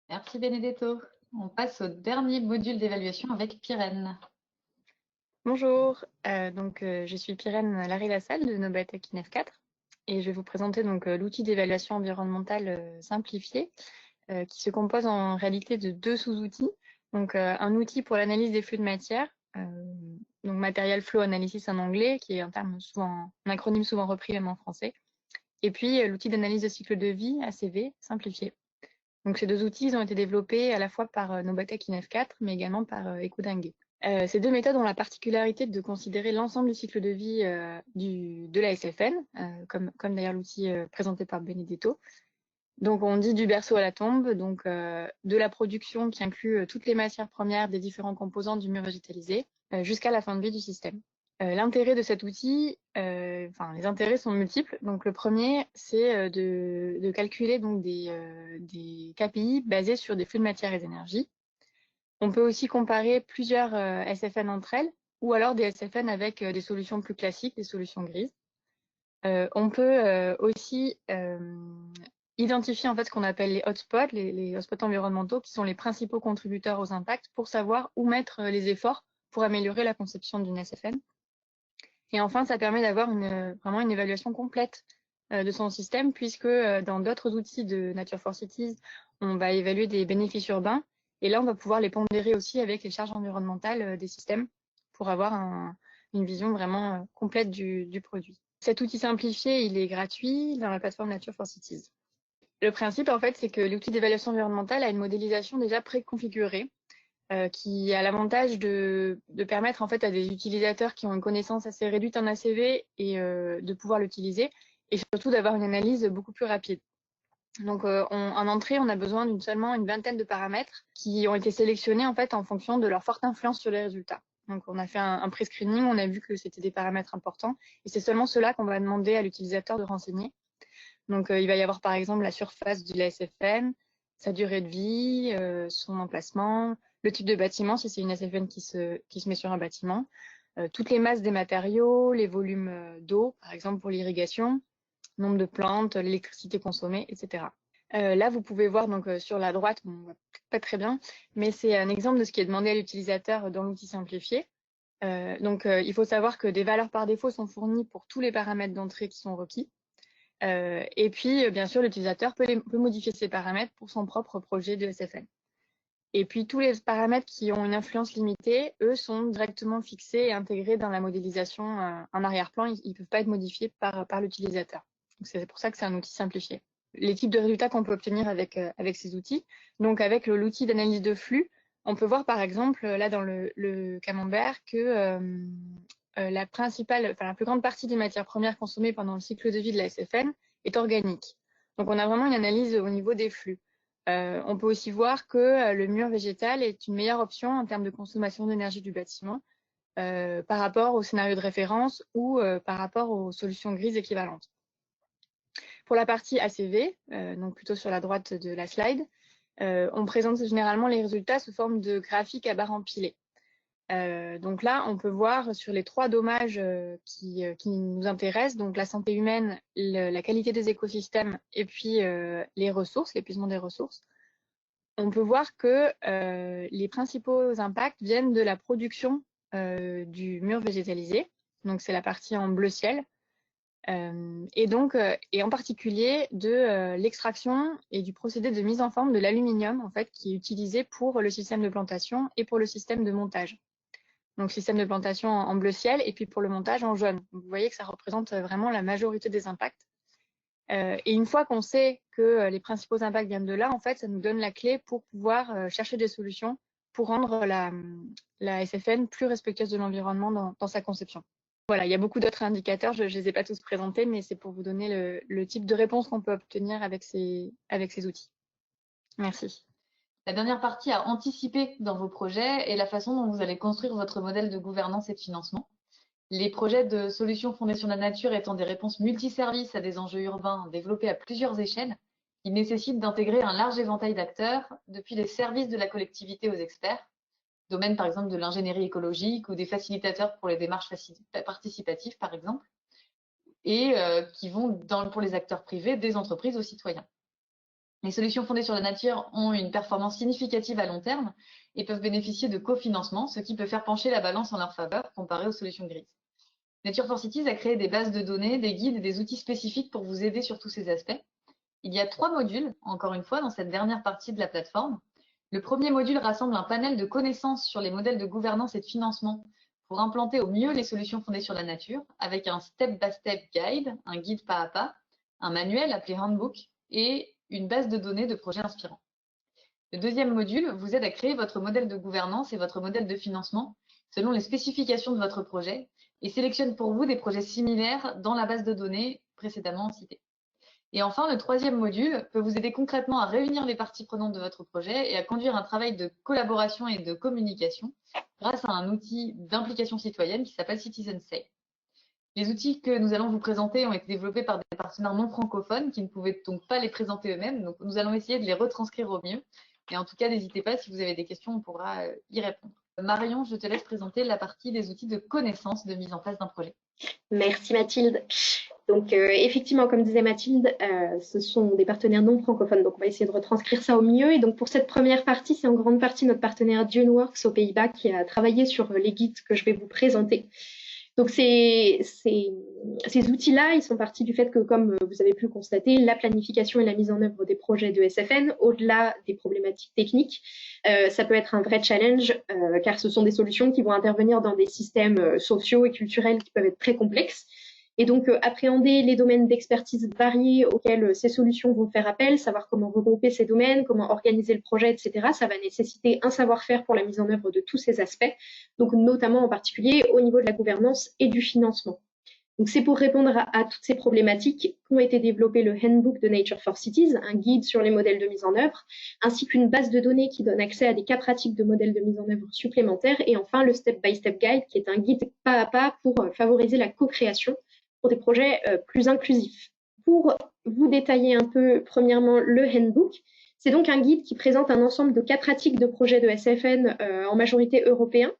Merci Benedetto. On passe au dernier module d'évaluation avec Pirène. Bonjour, je suis Pirène Larry-Lassalle de Nobatec INEF 4 et je vais vous présenter donc l'outil d'évaluation environnementale simplifié qui se compose en réalité de deux sous-outils. Donc un outil pour l'analyse des flux de matière, donc Material Flow Analysis en anglais, qui est un acronyme souvent repris même en français, et puis l'outil d'analyse de cycle de vie, ACV, simplifié. Donc ces deux outils ont été développés à la fois par Nobatec INEF 4, mais également par Ekudengue. Ces deux méthodes ont la particularité de considérer l'ensemble du cycle de vie de la SFN, comme d'ailleurs l'outil présenté par Benedetto. Donc on dit du berceau à la tombe, donc de la production qui inclut toutes les matières premières des différents composants du mur végétalisé, jusqu'à la fin de vie du système. L'intérêt de cet outil, les intérêts sont multiples. Donc le premier, c'est de calculer donc des KPI basés sur des flux de matière et d'énergie. On peut aussi comparer plusieurs SFN entre elles, ou alors des SFN avec des solutions plus classiques, des solutions grises. On peut aussi identifier en fait ce qu'on appelle les hotspots, les hotspots environnementaux, qui sont les principaux contributeurs aux impacts, pour savoir où mettre les efforts pour améliorer la conception d'une SFN. Et enfin, ça permet d'avoir vraiment une évaluation complète de son système, puisque dans d'autres outils de Nature for Cities, on va évaluer des bénéfices urbains. Et là, on va pouvoir les pondérer aussi avec les charges environnementales des systèmes pour avoir une vision vraiment complète du produit. Cet outil simplifié, il est gratuit dans la plateforme Nature for Cities. Le principe, en fait, c'est que l'outil d'évaluation environnementale a une modélisation déjà préconfigurée qui a l'avantage de permettre en fait à des utilisateurs qui ont une connaissance assez réduite en ACV et de pouvoir l'utiliser et surtout d'avoir une analyse beaucoup plus rapide. Donc en entrée, on a besoin seulement une vingtaine de paramètres qui ont été sélectionnés en fait en fonction de leur forte influence sur les résultats. Donc on a fait un pré-screening, on a vu que c'était des paramètres importants et c'est seulement cela qu'on va demander à l'utilisateur de renseigner. Donc il va y avoir par exemple la surface de la SFN, sa durée de vie, son emplacement, le type de bâtiment si c'est une SFN qui se met sur un bâtiment, toutes les masses des matériaux, les volumes d'eau par exemple pour l'irrigation, nombre de plantes, l'électricité consommée, etc. Là, vous pouvez voir donc sur la droite, on voit pas très bien, mais c'est un exemple de ce qui est demandé à l'utilisateur dans l'outil simplifié. Il faut savoir que des valeurs par défaut sont fournies pour tous les paramètres d'entrée qui sont requis. Et puis, bien sûr, l'utilisateur peut modifier ces paramètres pour son propre projet de SFN. Et puis, tous les paramètres qui ont une influence limitée, eux, sont directement fixés et intégrés dans la modélisation en arrière-plan. Ils ne peuvent pas être modifiés par l'utilisateur. C'est pour ça que c'est un outil simplifié. Les types de résultats qu'on peut obtenir avec ces outils. Donc, avec l'outil d'analyse de flux, on peut voir, par exemple, là, dans le camembert, que la plus grande partie des matières premières consommées pendant le cycle de vie de la SFN est organique. Donc, on a vraiment une analyse au niveau des flux. On peut aussi voir que le mur végétal est une meilleure option en termes de consommation d'énergie du bâtiment par rapport au scénario de référence ou par rapport aux solutions grises équivalentes. Pour la partie ACV, donc plutôt sur la droite de la slide, on présente généralement les résultats sous forme de graphiques à barres empilées. Donc là, on peut voir sur les 3 dommages qui nous intéressent, donc la santé humaine, la qualité des écosystèmes et puis les ressources, l'épuisement des ressources. On peut voir que les principaux impacts viennent de la production du mur végétalisé, donc c'est la partie en bleu ciel, et en particulier de l'extraction et du procédé de mise en forme de l'aluminium en fait, qui est utilisé pour le système de plantation et pour le système de montage. Donc système de plantation en bleu ciel et puis pour le montage en jaune. Donc, vous voyez que ça représente vraiment la majorité des impacts. Et une fois qu'on sait que les principaux impacts viennent de là, en fait, ça nous donne la clé pour pouvoir chercher des solutions pour rendre la SFN plus respectueuse de l'environnement dans sa conception. Voilà, il y a beaucoup d'autres indicateurs, je ne les ai pas tous présentés, mais c'est pour vous donner le type de réponse qu'on peut obtenir avec ces outils. Merci. La dernière partie à anticiper dans vos projets est la façon dont vous allez construire votre modèle de gouvernance et de financement. Les projets de solutions fondées sur la nature étant des réponses multiservices à des enjeux urbains développés à plusieurs échelles, qui nécessitent d'intégrer un large éventail d'acteurs, depuis les services de la collectivité aux experts, domaine par exemple de l'ingénierie écologique ou des facilitateurs pour les démarches participatives par exemple, et qui vont pour les acteurs privés, des entreprises aux citoyens. Les solutions fondées sur la nature ont une performance significative à long terme et peuvent bénéficier de cofinancement, ce qui peut faire pencher la balance en leur faveur comparé aux solutions grises. Nature for Cities a créé des bases de données, des guides et des outils spécifiques pour vous aider sur tous ces aspects. Il y a 3 modules, encore une fois, dans cette dernière partie de la plateforme. Le premier module rassemble un panel de connaissances sur les modèles de gouvernance et de financement pour implanter au mieux les solutions fondées sur la nature, avec un step-by-step guide, un guide pas à pas, un manuel appelé Handbook et une base de données de projets inspirants. Le deuxième module vous aide à créer votre modèle de gouvernance et votre modèle de financement selon les spécifications de votre projet et sélectionne pour vous des projets similaires dans la base de données précédemment citée. Et enfin, le troisième module peut vous aider concrètement à réunir les parties prenantes de votre projet et à conduire un travail de collaboration et de communication grâce à un outil d'implication citoyenne qui s'appelle Citizen Say. Les outils que nous allons vous présenter ont été développés par des partenaires non francophones qui ne pouvaient donc pas les présenter eux-mêmes. Donc, nous allons essayer de les retranscrire au mieux. Et en tout cas, n'hésitez pas, si vous avez des questions, on pourra y répondre. Marion, je te laisse présenter la partie des outils de connaissance de mise en place d'un projet. Merci Mathilde. Donc effectivement, comme disait Mathilde, ce sont des partenaires non francophones, donc on va essayer de retranscrire ça au mieux. Et donc pour cette première partie, c'est en grande partie notre partenaire Duneworks aux Pays-Bas qui a travaillé sur les guides que je vais vous présenter. Donc ces outils-là, ils sont partis du fait que, comme vous avez pu le constater, la planification et la mise en œuvre des projets de SFN, au-delà des problématiques techniques, ça peut être un vrai challenge, car ce sont des solutions qui vont intervenir dans des systèmes sociaux et culturels qui peuvent être très complexes. Et donc, appréhender les domaines d'expertise variés auxquels ces solutions vont faire appel, savoir comment regrouper ces domaines, comment organiser le projet, etc., ça va nécessiter un savoir-faire pour la mise en œuvre de tous ces aspects, donc notamment en particulier au niveau de la gouvernance et du financement. Donc, c'est pour répondre à toutes ces problématiques qu'ont été développés le Handbook de Nature for Cities, un guide sur les modèles de mise en œuvre, ainsi qu'une base de données qui donne accès à des cas pratiques de modèles de mise en œuvre supplémentaires, et enfin le Step-by-Step Guide, qui est un guide pas à pas pour favoriser la co-création pour des projets plus inclusifs. Pour vous détailler un peu, premièrement, le Handbook, c'est donc un guide qui présente un ensemble de cas pratiques de projets de SFN en majorité européens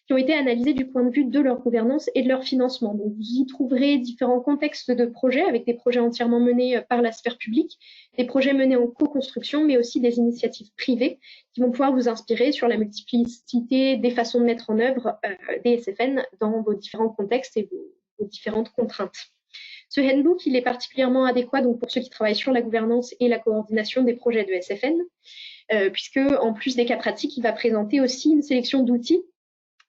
qui ont été analysés du point de vue de leur gouvernance et de leur financement. Donc, vous y trouverez différents contextes de projets avec des projets entièrement menés par la sphère publique, des projets menés en co-construction, mais aussi des initiatives privées qui vont pouvoir vous inspirer sur la multiplicité des façons de mettre en œuvre des SFN dans vos différents contextes et vos différentes contraintes. Ce handbook, il est particulièrement adéquat donc pour ceux qui travaillent sur la gouvernance et la coordination des projets de SFN, puisque en plus des cas pratiques, il va présenter aussi une sélection d'outils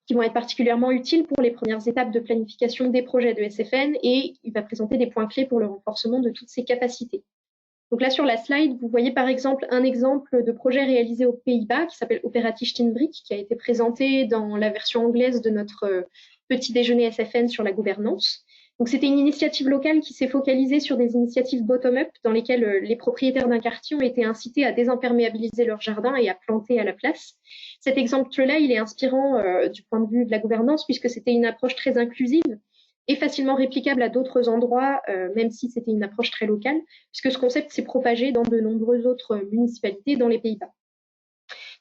qui vont être particulièrement utiles pour les premières étapes de planification des projets de SFN, et il va présenter des points clés pour le renforcement de toutes ces capacités. Donc là, sur la slide, vous voyez par exemple un exemple de projet réalisé aux Pays-Bas qui s'appelle Operatie Steenbrik, qui a été présenté dans la version anglaise de notre petit déjeuner SFN sur la gouvernance. Donc, c'était une initiative locale qui s'est focalisée sur des initiatives bottom-up dans lesquelles les propriétaires d'un quartier ont été incités à désimperméabiliser leur jardin et à planter à la place. Cet exemple-là, il est inspirant du point de vue de la gouvernance puisque c'était une approche très inclusive et facilement réplicable à d'autres endroits, même si c'était une approche très locale, puisque ce concept s'est propagé dans de nombreuses autres municipalités dans les Pays-Bas.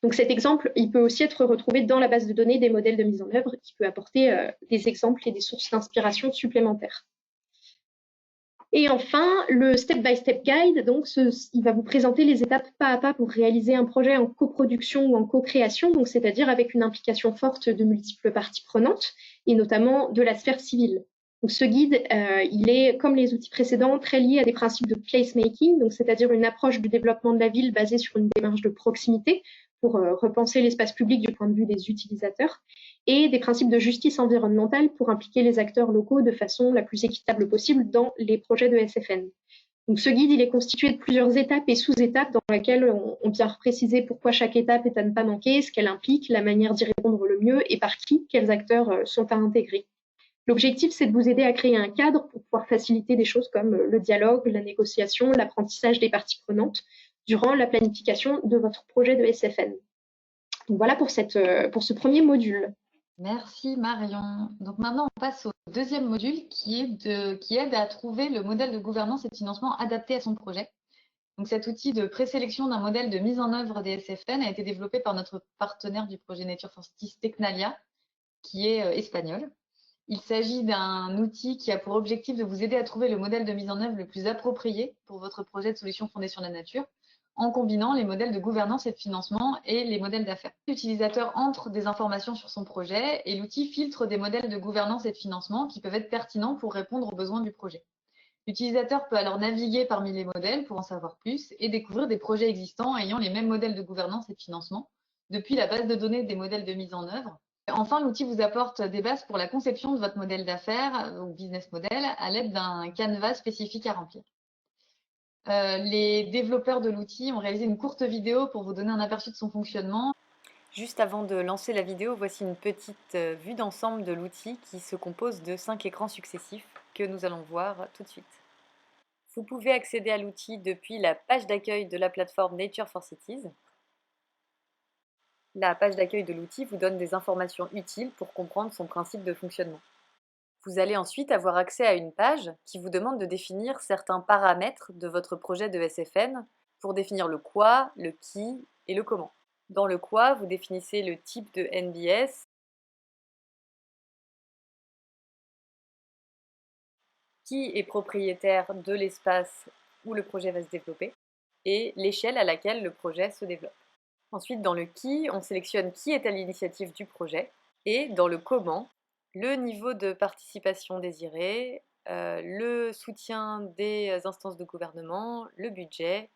Donc cet exemple, il peut aussi être retrouvé dans la base de données des modèles de mise en œuvre, qui peut apporter des exemples et des sources d'inspiration supplémentaires. Et enfin, le step-by-step guide, donc il va vous présenter les étapes pas à pas pour réaliser un projet en coproduction ou en co-création, donc c'est-à-dire avec une implication forte de multiples parties prenantes, et notamment de la sphère civile. Donc ce guide, il est, comme les outils précédents, très lié à des principes de placemaking, donc c'est-à-dire une approche du développement de la ville basée sur une démarche de proximité pour repenser l'espace public du point de vue des utilisateurs, et des principes de justice environnementale pour impliquer les acteurs locaux de façon la plus équitable possible dans les projets de SFN. Donc ce guide, il est constitué de plusieurs étapes et sous-étapes dans lesquelles on vient préciser pourquoi chaque étape est à ne pas manquer, ce qu'elle implique, la manière d'y répondre le mieux et par qui, quels acteurs sont à intégrer. L'objectif, c'est de vous aider à créer un cadre pour pouvoir faciliter des choses comme le dialogue, la négociation, l'apprentissage des parties prenantes durant la planification de votre projet de SFN. Donc voilà pour ce premier module. Merci Marion. Donc maintenant, on passe au deuxième module qui aide à trouver le modèle de gouvernance et de financement adapté à son projet. Donc cet outil de présélection d'un modèle de mise en œuvre des SFN a été développé par notre partenaire du projet Nature for Cities, Tecnalia, qui est espagnol. Il s'agit d'un outil qui a pour objectif de vous aider à trouver le modèle de mise en œuvre le plus approprié pour votre projet de solution fondée sur la nature, en combinant les modèles de gouvernance et de financement et les modèles d'affaires. L'utilisateur entre des informations sur son projet et l'outil filtre des modèles de gouvernance et de financement qui peuvent être pertinents pour répondre aux besoins du projet. L'utilisateur peut alors naviguer parmi les modèles pour en savoir plus et découvrir des projets existants ayant les mêmes modèles de gouvernance et de financement depuis la base de données des modèles de mise en œuvre. Enfin, l'outil vous apporte des bases pour la conception de votre modèle d'affaires ou business model à l'aide d'un canevas spécifique à remplir. Les développeurs de l'outil ont réalisé une courte vidéo pour vous donner un aperçu de son fonctionnement. Juste avant de lancer la vidéo, voici une petite vue d'ensemble de l'outil qui se compose de 5 écrans successifs que nous allons voir tout de suite. Vous pouvez accéder à l'outil depuis la page d'accueil de la plateforme Nature for Cities. La page d'accueil de l'outil vous donne des informations utiles pour comprendre son principe de fonctionnement. Vous allez ensuite avoir accès à une page qui vous demande de définir certains paramètres de votre projet de SFN pour définir le quoi, le qui et le comment. Dans le quoi, vous définissez le type de NBS, qui est propriétaire de l'espace où le projet va se développer et l'échelle à laquelle le projet se développe. Ensuite, dans le qui, on sélectionne qui est à l'initiative du projet et dans le comment, le niveau de participation désiré, le soutien des instances de gouvernement, le budget,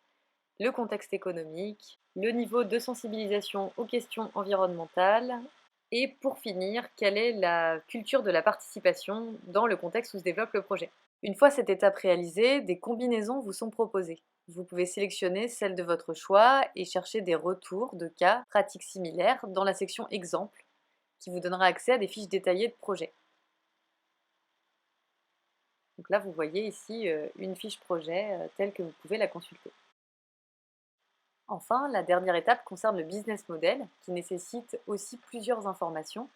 le contexte économique, le niveau de sensibilisation aux questions environnementales et pour finir, quelle est la culture de la participation dans le contexte où se développe le projet. Une fois cette étape réalisée, des combinaisons vous sont proposées. Vous pouvez sélectionner celle de votre choix et chercher des retours de cas pratiques similaires dans la section Exemples, qui vous donnera accès à des fiches détaillées de projet. Donc là, vous voyez ici une fiche projet telle que vous pouvez la consulter. Enfin, la dernière étape concerne le business model, qui nécessite aussi plusieurs informations,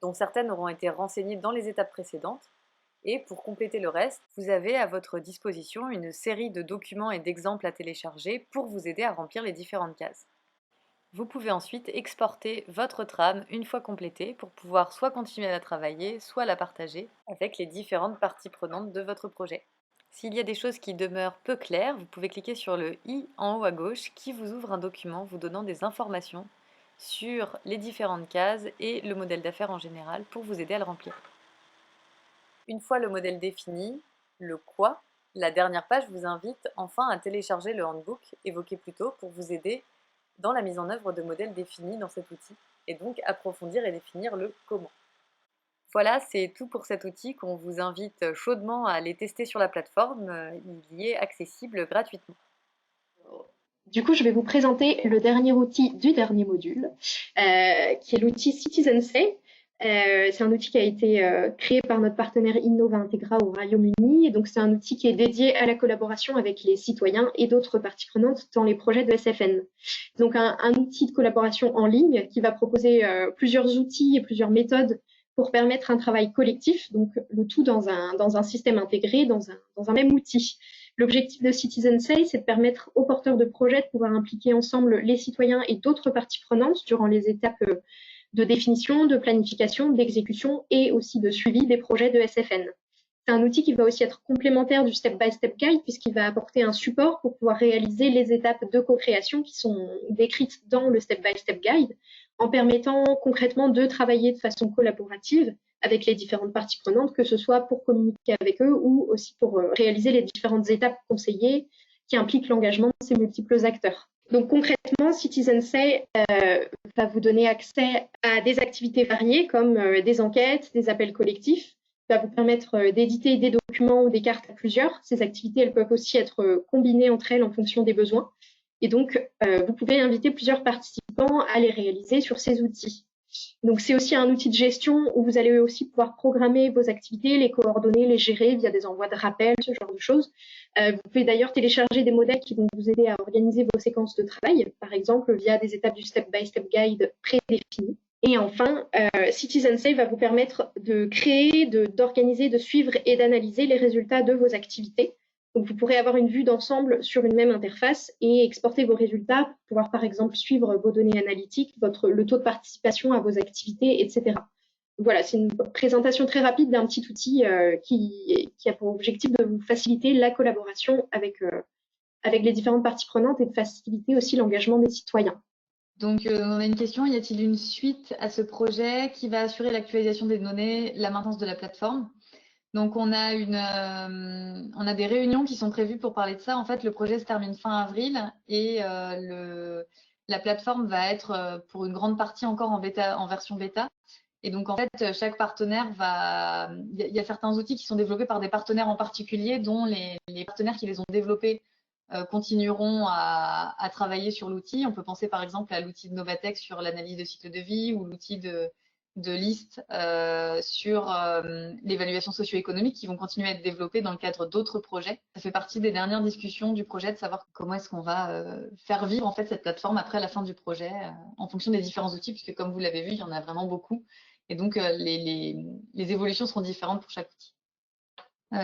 dont certaines auront été renseignées dans les étapes précédentes. Et pour compléter le reste, vous avez à votre disposition une série de documents et d'exemples à télécharger pour vous aider à remplir les différentes cases. Vous pouvez ensuite exporter votre trame une fois complétée pour pouvoir soit continuer à la travailler, soit la partager avec les différentes parties prenantes de votre projet. S'il y a des choses qui demeurent peu claires, vous pouvez cliquer sur le i en haut à gauche qui vous ouvre un document vous donnant des informations sur les différentes cases et le modèle d'affaires en général pour vous aider à le remplir. Une fois le modèle défini, le quoi, la dernière page vous invite enfin à télécharger le handbook évoqué plus tôt pour vous aider dans la mise en œuvre de modèles définis dans cet outil et donc approfondir et définir le comment. Voilà, c'est tout pour cet outil qu'on vous invite chaudement à aller tester sur la plateforme. Il y est accessible gratuitement. Du coup, je vais vous présenter le dernier outil du dernier module, qui est l'outil CitizenSay. C'est un outil qui a été créé par notre partenaire Innova Integra au Royaume-Uni. Et donc, c'est un outil qui est dédié à la collaboration avec les citoyens et d'autres parties prenantes dans les projets de SFN. Donc, un outil de collaboration en ligne qui va proposer plusieurs outils et plusieurs méthodes pour permettre un travail collectif, donc le tout dans un système intégré, dans un même outil. L'objectif de Citizen Say, c'est de permettre aux porteurs de projets de pouvoir impliquer ensemble les citoyens et d'autres parties prenantes durant les étapes de définition, de planification, d'exécution et aussi de suivi des projets de SFN. C'est un outil qui va aussi être complémentaire du Step-by-Step Guide puisqu'il va apporter un support pour pouvoir réaliser les étapes de co-création qui sont décrites dans le Step-by-Step Guide en permettant concrètement de travailler de façon collaborative avec les différentes parties prenantes, que ce soit pour communiquer avec eux ou aussi pour réaliser les différentes étapes conseillées qui impliquent l'engagement de ces multiples acteurs. Donc concrètement, Citizen Say va vous donner accès à des activités variées comme des enquêtes, des appels collectifs, va vous permettre d'éditer des documents ou des cartes à plusieurs. Ces activités, elles peuvent aussi être combinées entre elles en fonction des besoins. Et donc, vous pouvez inviter plusieurs participants à les réaliser sur ces outils. Donc, c'est aussi un outil de gestion où vous allez aussi pouvoir programmer vos activités, les coordonner, les gérer via des envois de rappels, ce genre de choses. Vous pouvez d'ailleurs télécharger des modèles qui vont vous aider à organiser vos séquences de travail, par exemple via des étapes du Step-by-Step Guide prédéfinies. Et enfin, Citizen Say va vous permettre de créer, d'organiser, de suivre et d'analyser les résultats de vos activités. Donc, vous pourrez avoir une vue d'ensemble sur une même interface et exporter vos résultats pour pouvoir, par exemple, suivre vos données analytiques, le taux de participation à vos activités, etc. Voilà, c'est une présentation très rapide d'un petit outil qui a pour objectif de vous faciliter la collaboration avec les différentes parties prenantes et de faciliter aussi l'engagement des citoyens. Donc, on a une question. Y a-t-il une suite à ce projet qui va assurer l'actualisation des données, la maintenance de la plateforme? Donc, on a des réunions qui sont prévues pour parler de ça. En fait, le projet se termine fin avril et la plateforme va être pour une grande partie encore en version bêta. Et donc, en fait, chaque partenaire il y a certains outils qui sont développés par des partenaires en particulier, dont les partenaires qui les ont développés continueront à travailler sur l'outil. On peut penser par exemple à l'outil de Novatech sur l'analyse de cycle de vie ou l'outil de LIST sur l'évaluation socio-économique qui vont continuer à être développés dans le cadre d'autres projets. Ça fait partie des dernières discussions du projet de savoir comment est-ce qu'on va faire vivre en fait cette plateforme après la fin du projet en fonction des différents outils, puisque comme vous l'avez vu, il y en a vraiment beaucoup. Et donc les évolutions seront différentes pour chaque outil.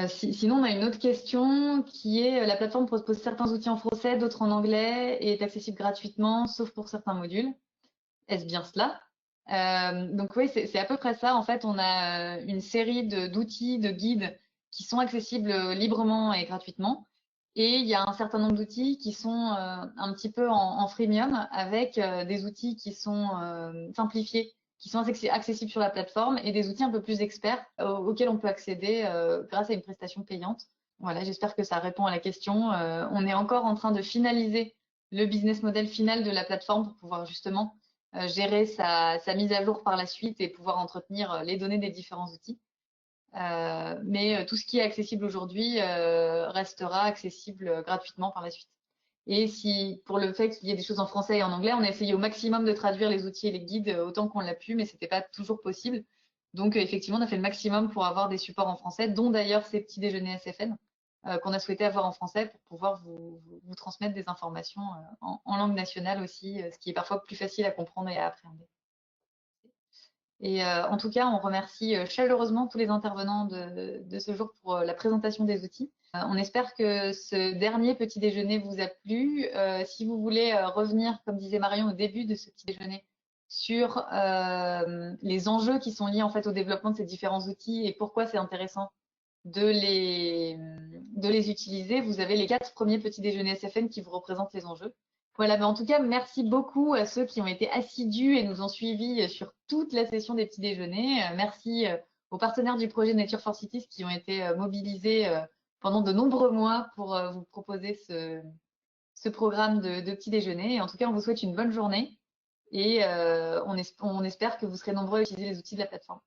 Sinon, on a une autre question qui est la plateforme propose certains outils en français, d'autres en anglais et est accessible gratuitement, sauf pour certains modules. Est-ce bien cela? Donc oui, c'est à peu près ça. En fait, on a une série d'outils, de guides qui sont accessibles librement et gratuitement. Et il y a un certain nombre d'outils qui sont un petit peu en freemium avec des outils qui sont simplifiés, qui sont accessibles sur la plateforme et des outils un peu plus experts auxquels on peut accéder grâce à une prestation payante. Voilà, j'espère que ça répond à la question. On est encore en train de finaliser le business model final de la plateforme pour pouvoir justement gérer sa mise à jour par la suite et pouvoir entretenir les données des différents outils. Mais tout ce qui est accessible aujourd'hui restera accessible gratuitement par la suite. Et si, pour le fait qu'il y ait des choses en français et en anglais, on a essayé au maximum de traduire les outils et les guides autant qu'on l'a pu, mais c'était pas toujours possible. Donc, effectivement, on a fait le maximum pour avoir des supports en français, dont d'ailleurs ces petits déjeuners SFN qu'on a souhaité avoir en français pour pouvoir vous transmettre des informations en langue nationale aussi, ce qui est parfois plus facile à comprendre et à appréhender. Et en tout cas, on remercie chaleureusement tous les intervenants de ce jour pour la présentation des outils. On espère que ce dernier petit déjeuner vous a plu. Si vous voulez revenir, comme disait Marion au début de ce petit déjeuner, sur les enjeux qui sont liés en fait au développement de ces différents outils et pourquoi c'est intéressant de les utiliser, vous avez les 4 premiers petits déjeuners SFN qui vous représentent les enjeux. Voilà, mais en tout cas, merci beaucoup à ceux qui ont été assidus et nous ont suivis sur toute la session des petits déjeuners. Merci aux partenaires du projet Nature for Cities qui ont été mobilisés pendant de nombreux mois pour vous proposer ce programme de petits déjeuners. Et en tout cas, on vous souhaite une bonne journée et on espère que vous serez nombreux à utiliser les outils de la plateforme.